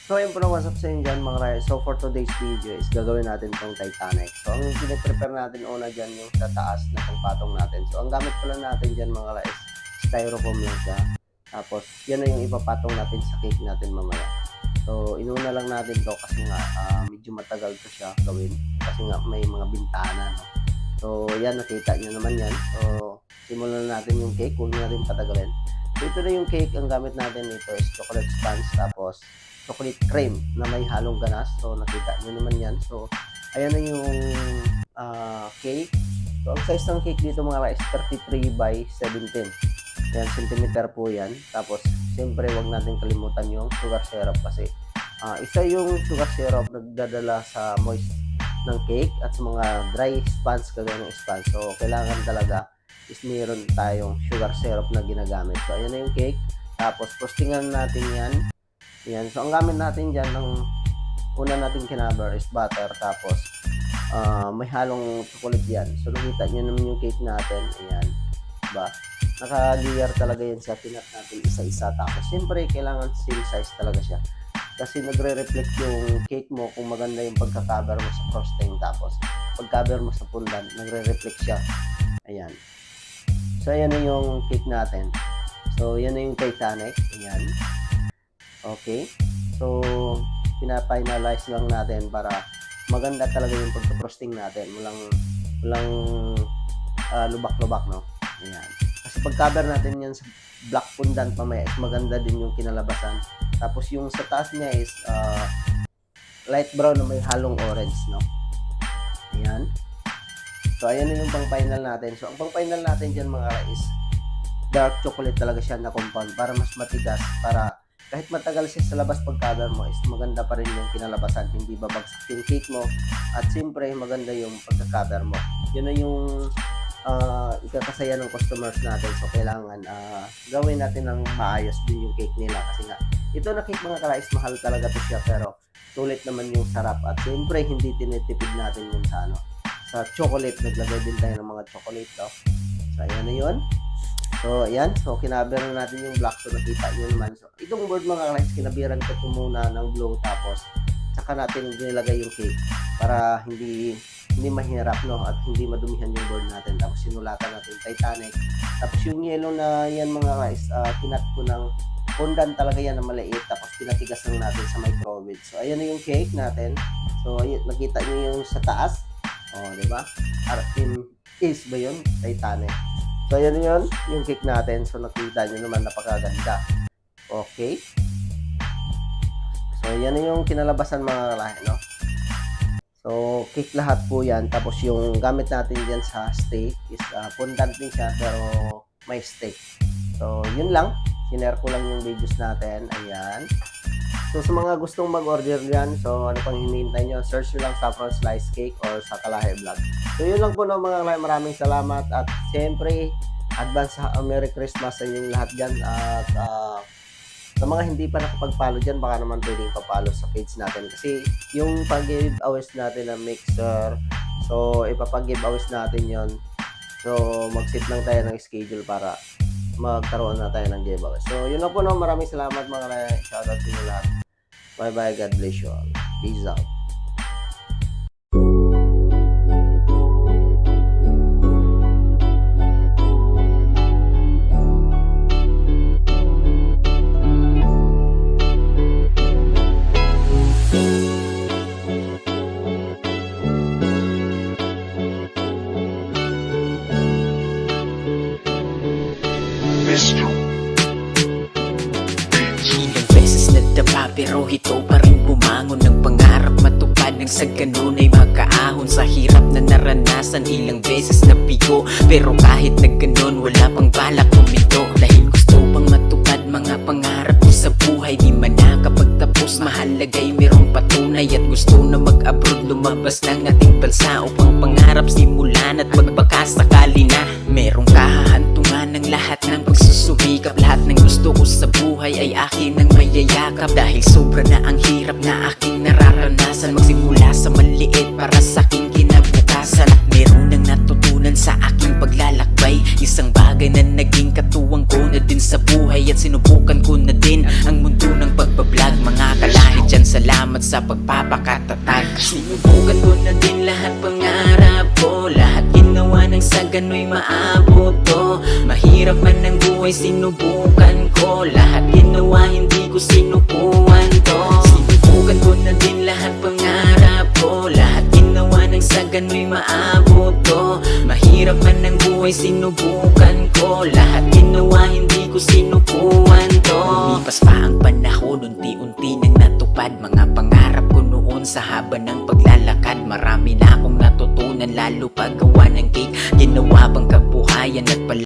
So ayun po na, what's up sa inyo dyan mga kaya. So for today's video is gagawin natin tong Titanic. So ang pinaprepare natin una dyan yung sa taas na pangpatong natin. So ang gamit pala natin dyan mga kaya is styrofoam lang siya. Tapos yan na yung ipapatong natin sa cake natin mamaya. So inuna lang natin to kasi nga medyo matagal to siya gawin. Kasi nga may mga bintana. No? So yan, nakita nyo naman yan. So simulan na natin yung cake. Huwag na rin patagalin. So ito na yung cake. Ang gamit natin ito is chocolate sponge. Tapos chocolate cream na may halong ganas. So nakita nyo naman yan. So ayan na yung cake. So ang size ng cake dito mga is 33 by 17. Yan, centimeter po yan. Tapos siyempre wag natin kalimutan yung sugar syrup kasi isa yung sugar syrup nagdadala sa moist ng cake at sa mga dry sponge kagaya ng sponge. So kailangan talaga is meron tayong sugar syrup na ginagamit. So ayan na yung cake. Tapos frostingan natin yan. Yan. So, ang gamit natin dyan, ng una natin kinabar is butter. Tapos, may halong chocolate yan. So, nakita nyo naman yung cake natin. Ayan. Diba? Naka-layer talaga yan sa pinat natin isa-isa. Tapos, siyempre, kailangan same size talaga siya. Kasi nagre-reflect yung cake mo kung maganda yung pagka-cover mo sa frosting. Tapos, pag-cover mo sa pundan, nagre-reflect siya. Ayan. So, ayan na yung cake natin. So, yan na yung Titanic. Ayan. Okay. So, pina-finalize lang natin para maganda talaga yung pagka-frosting natin. Walang lubak-lubak, no? Ayan. Kasi pag-cover natin yan sa black pundan pamaya is maganda din yung kinalabasan. Tapos yung sa taas niya is light brown na may halong orange, no? Ayan. So, ayan na yung pang-final natin. So, ang pang-final natin dyan mga is dark chocolate talaga siya na compound para mas matigas, para kahit matagal siya sa labas pag-cover mo is maganda pa rin yung kinalabasan, hindi babagsak yung cake mo at siyempre maganda yung pagka-cover mo. Yun na yung ikakasaya ng customers natin. So kailangan gawin natin ng maayos din yung cake nila kasi nga ito na cake mga kalais, mahal talaga to siya pero sulit naman yung sarap at siyempre hindi tinitipid natin yun sa sa chocolate. Naglagay din tayo ng mga chocolate, no? So ayan na yun. So, ayan. So, kinabiran natin yung black. So, nakita nyo naman. So, itong board mga kalais, kinabiran ko ito muna ng glue. Tapos, saka natin nilagay yung cake para hindi mahirap, no? At hindi madumihan yung board natin. Tapos, sinulatan natin Titanic. Tapos, yung yellow na yan mga kalais, kinat ko ng fondant talaga yan na maliit. Tapos, pinatigas lang natin sa microwave. So, ayan na yung cake natin. So, ayun, nakita nyo yung sa taas. O, diba? Is ba yun? Titanic. So, yan yun, yung cake natin. So, nakita nyo naman, napakaganda. Okay. So, yan yung kinalabasan mga kalahi, no? So, cake lahat po yan. Tapos, yung gamit natin dyan sa steak is fondant din siya, pero may steak. So, yun lang. Sinare ko lang yung videos natin. Ayan. So, sa mga gustong mag-order dyan, so, ano pang hinihintay nyo, search nyo lang Saffron Slice Cake or sa Kalahi Vlog. So, yun lang po no, mga kalahi. Maraming salamat. At, siyempre, advance Merry Christmas sa inyong lahat dyan. At, sa mga hindi pa nakapag-follow dyan, baka naman pwedeng pa-follow sa page natin. Kasi, yung pag-giveaways natin ng mixer, so, ipapag-giveaways natin yon. So, mag-set lang tayo ng schedule para magkaroon na tayo ng giveaway. So, yun lang po no. Maraming salamat mga kalahi. Shoutout sa inyo lahat. Bye-bye. God bless you all. Peace out. Ilang beses nadapa pero ito pa rin bumangon ng pangarap matupad nang sa ganun ay makaahon sa hirap na naranasan. Ilang beses nabigo pero kahit na ganun wala pang balak kumito dahil gusto pang matupad mga pangarap ko sa buhay. Di man nakapagtapos mahalagay merong patunay at gusto na mag-abroad lumabas ng ating bansa upang pangarap simulan at magbaka sakali na merong kahahantungan ng lahat ng pagsusumikap. Lahat ng gusto ko sa buhay ay akin ang mayayakap dahil sobra na ang hirap na aking nararanasan. Magsimula sa maliit para sa aking kinabukasan at meron nang natutunan sa aking paglalakbay. Isang bagay na naging katuwang ko na din sa buhay at sinubukan ko na din ang mundo ng pagbablog. Mga kalahi dyan salamat sa pagpapakatatag. Sinubukan ko na din lahat pangarap ko, lahat ginawa ng sa gano'y maabot to. Mahirap man ang buhay sinubukan ko, lahat ginawa hindi ko sinukuan to. Sinubukan ko na din lahat pangarap ko, lahat ginawa ng sa gano'y maabot to. Mahirap man ang buhay sinubukan ko, lahat ginawa hindi ko sinukuan to. Lumipas pa ang panahon, unti-unti nang natupad mga pangarap ko noon sa haba ng paglalakad. Marami na akong natutunan, lalo paggawa ng cake, ginawa pang kabuhayan at